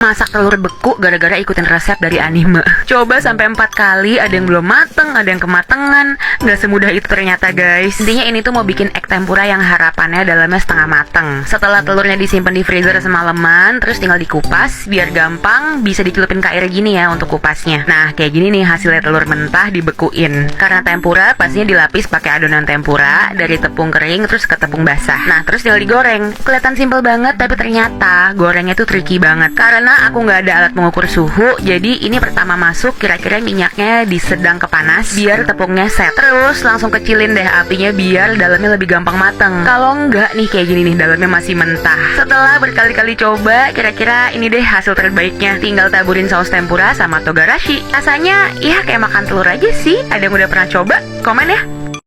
masak telur beku gara-gara ikutin resep dari anime. Coba sampai 4 kali, ada yang belum mateng, ada yang kematangan. Nggak semudah itu ternyata guys. Intinya ini tuh mau bikin egg tempura yang harapannya dalamnya setengah mateng. Setelah telurnya disimpan di freezer semalaman, terus tinggal dikupas biar gampang, bisa dicelupin ke air gini ya untuk kupasnya. Nah kayak gini nih hasilnya telur mentah dibekuin. Karena tempura pastinya dilapis pakai adonan tempura dari tepung kering terus ke tepung basah. Nah terus tinggal digoreng. Kelihatan simple banget tapi ternyata gorengnya tuh tricky banget. Karena aku nggak ada alat mengukur suhu, jadi ini pertama masuk kira-kira minyaknya di sedang ke panas biar tepungnya set. Terus langsung kecilin deh apinya biar dalamnya lebih gampang mateng. Kalau enggak nih kayak gini nih, dalamnya masih mentah. Setelah berkali-kali coba, kira-kira ini deh hasil terbaiknya. Tinggal taburin saus tempura sama togarashi. Rasanya ya kayak makan telur aja sih. Ada yang udah pernah coba? Komen ya.